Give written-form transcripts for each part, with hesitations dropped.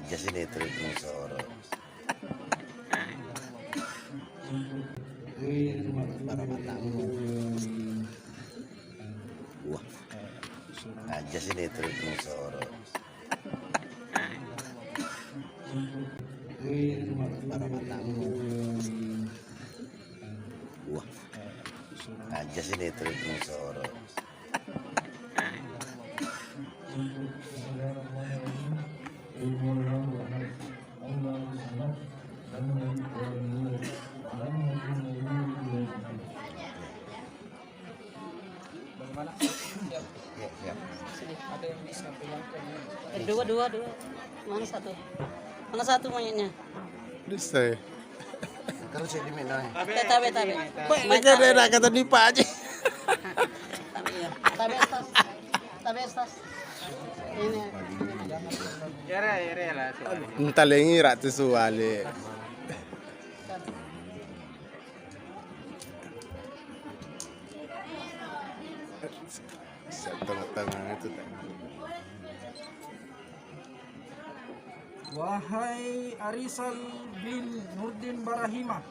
aja sih netrik musoro. Para matamu. Wah. Aja sih netrik musoro. Para matamu. Wah. Aja sih netrik musoro. Bagaimana? Siap. Sini ada yang bisa bilangkan. Dua. Mana satu monyetnya? Bisa. Terus saya diminta. Tabe. Baiknya dia kata nipa aja. Tabe estas. Ini. Ya lah. Entah lengi ratu suale. Tengah-tengah itu. Wahai Arisal bin Nurdin Barahimah,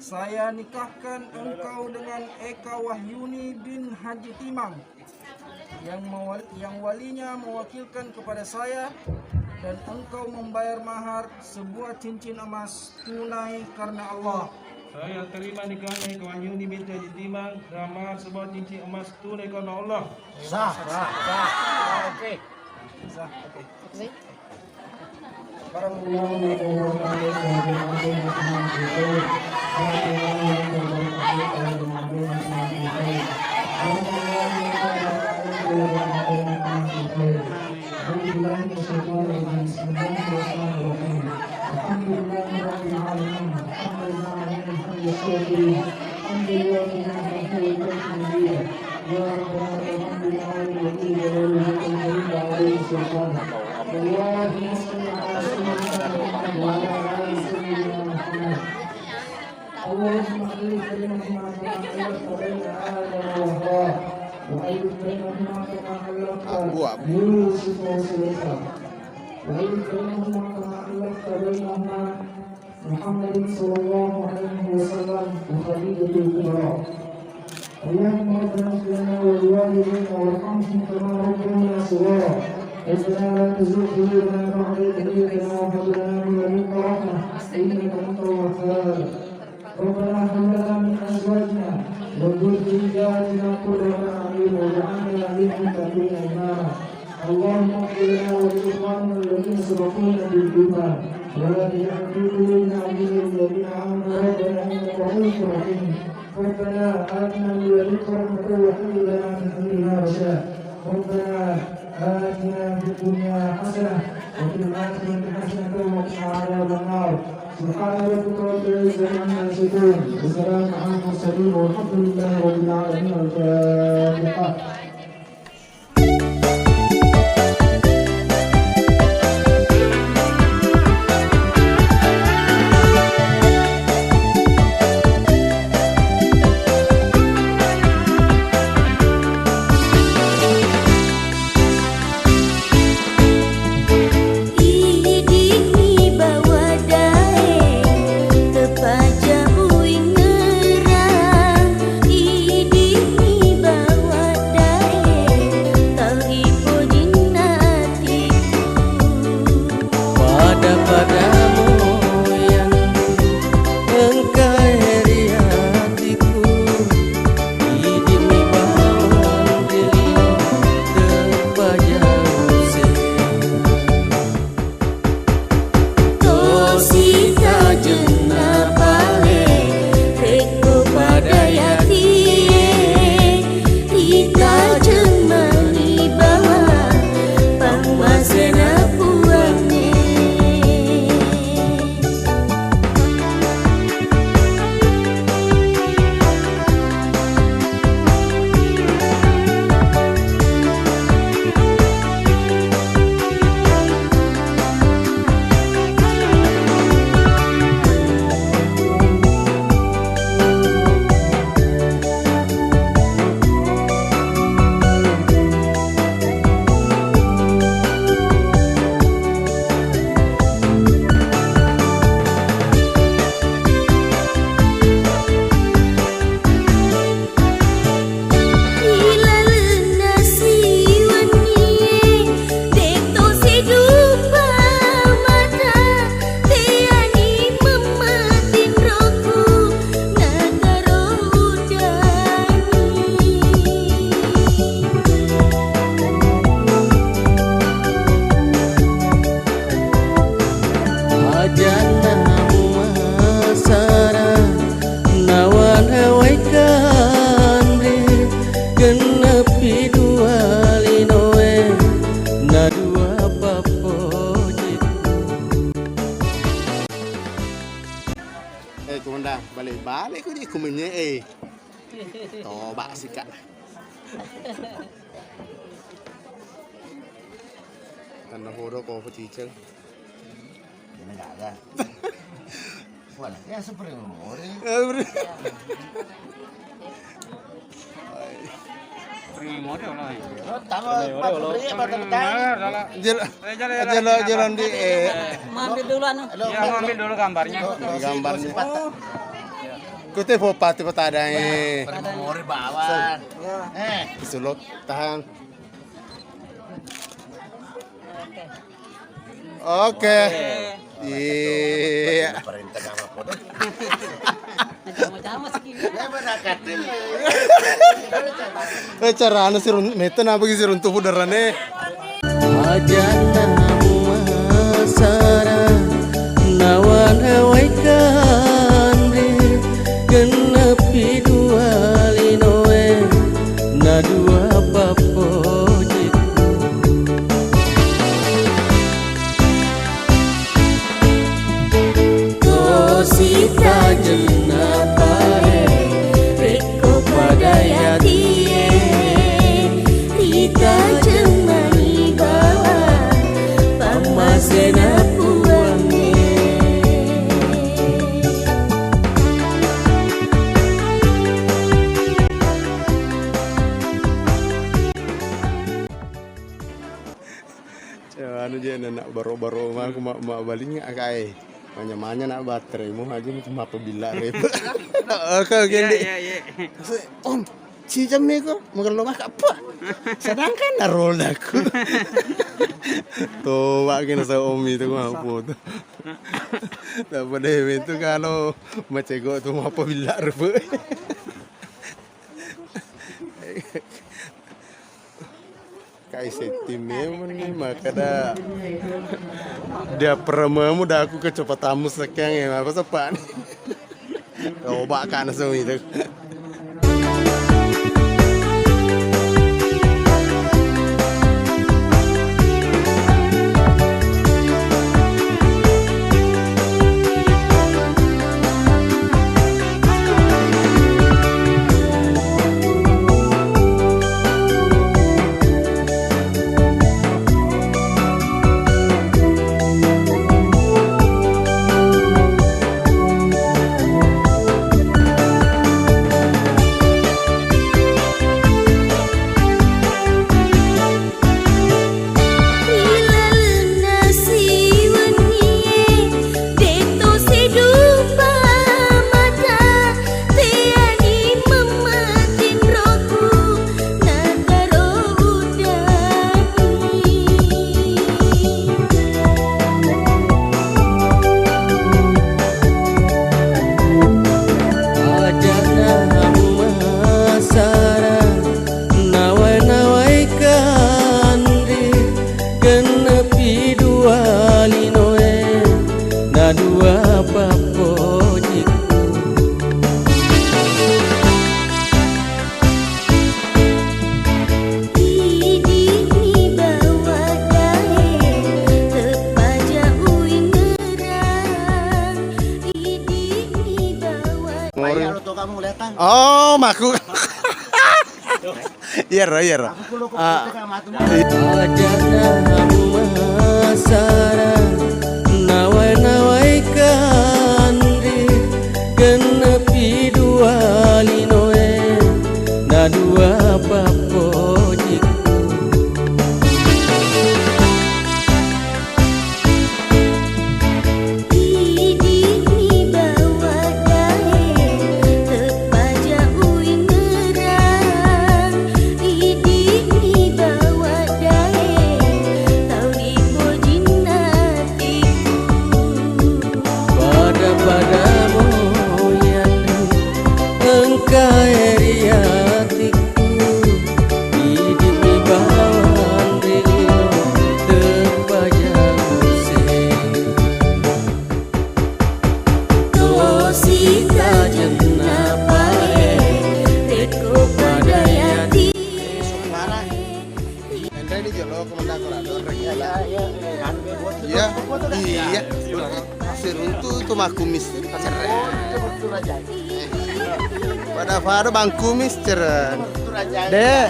saya nikahkan engkau dengan Eka Wahyuni bin Haji Timang yang walinya mewakilkan kepada saya, dan engkau membayar mahar sebuah cincin emas tunai karena Allah. Saya terima nikahnya Eka Wahyuni binti Haji Timang dengan mahar sebuah cincin emas tunai karena Allah. Sah. Oke. محمد صلى الله عليه وسلم وخديجة الكبرى. اللهم ربنا اغفر لنا ولوالدينا وارحمهم كما ربونا صغارا. ربنا لا تزغ قلوبنا بعد إذ هديتنا وهب لنا من لدنك رحمة إنك أنت الوهاب. ربنا هب لنا من أزواجنا وذرياتنا قرة أعين واجعلنا للمتقين إماما. اللهم اغفر لنا ولإخواننا الذين سبقونا بالإيمان ولا تجعل في قلوبنا غلا للذين آمنوا ربنا إنك رؤوف رحيم. ربنا آتنا من لدنك رحمة وهب لنا من أمرنا رشدا. ربنا آتنا في الدنيا حسنة وفي الآخرة حسنة وقنا عذاب النار. سبحان ربك رب العزة عما يصفون وسلام على المرسلين والحمد لله رب العالمين. الفاتحة. undang balik-balik ko di kumenye eh. Toba sih kak. Tanda horo ko po teacher. Ini nggak ada. Wala, ya seperti umur. Jalan di Mampir dulu anu. Ya, ambil dulu gambarnya. gambarnya. Kute popati patadanya. Umur bawah. Sulot tahan. Oke. Iya. Perintah sama foto. Macam-macam sih. Ya menakatin. Cara anu sirun meten apa sih sirun tuh udarane. Ajana masara nawan hawaikan genepi dua linoe na dua papojiku Kosita jena pare reko padayatie Rita jemani bawa pamasena puange Anu je nak baro-baro mah aku mak baling akai. Manya-manya nak baterai mu aja cuma apabila rep. Oke gini. Om, si jam ni ko makan lomah apa? Sedangkan narol aku. Tuh, wak kena sa om itu mah apa tu. Dapat deh itu kalau macego tu mau apabila rep. Kai setim memang ni makada dia peremamu dah aku kecepatamu sekian ya apa sepan. Coba kan semua itu. Oh, maku. Iya, iya. Ajana masara nawai-nawaikan genepi dua linoe na dua papojiku Jinna Iya. Seruntu itu mah kumis ceren. Pada Fado bang kumis ceren. Dek.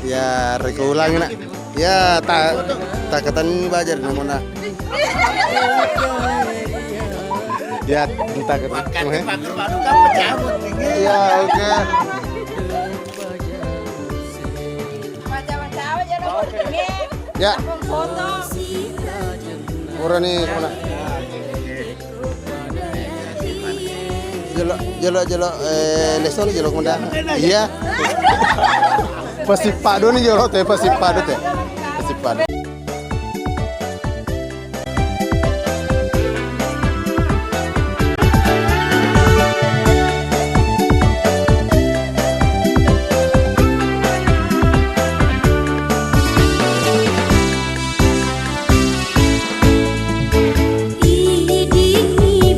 Ya, reka ulangi nak. Ya, tak ketan bajar namanya. Ya, entah ketan. Makan kan pecabut nih. Ya, oke. Ya, orang ni mana? Jelok leson jelok mana? Iya. Pasti padu ni jelok teh, pasti padu teh. Pasti padu.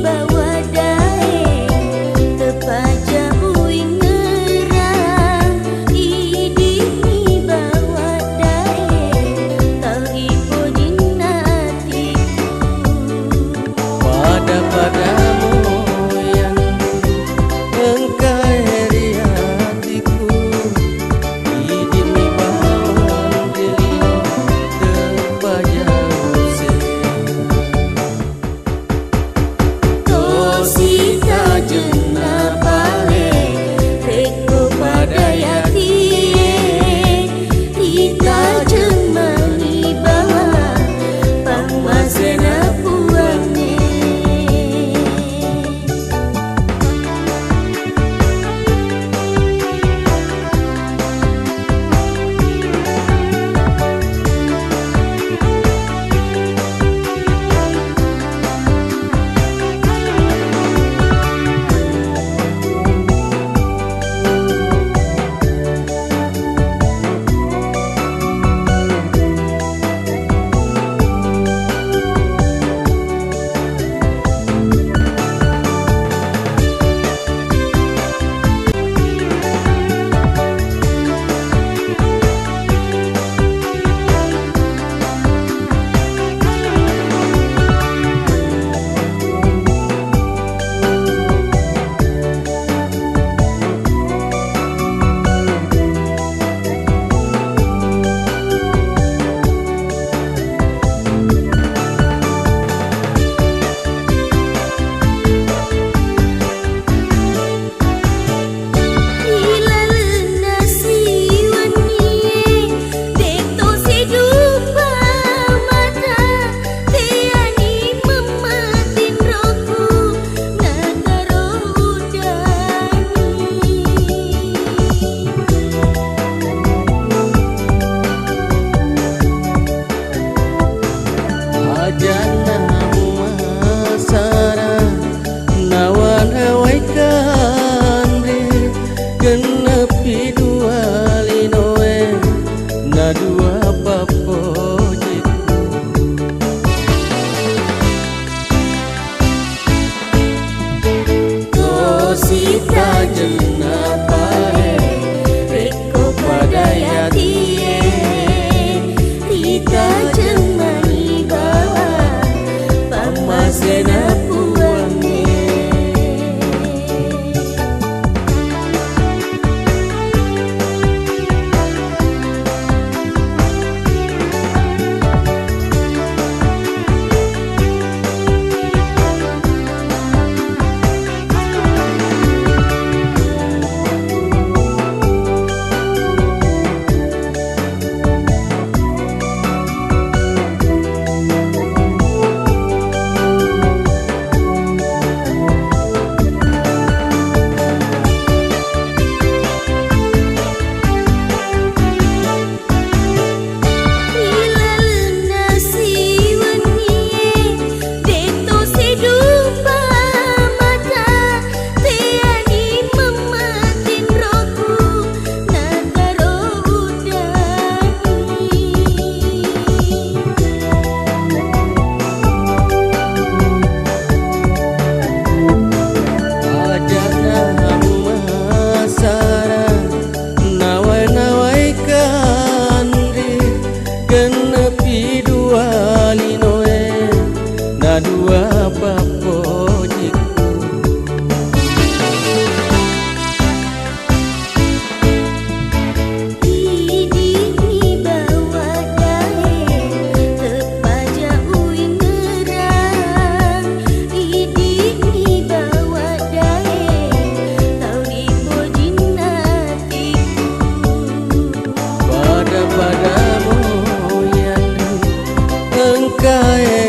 Bawa dae kae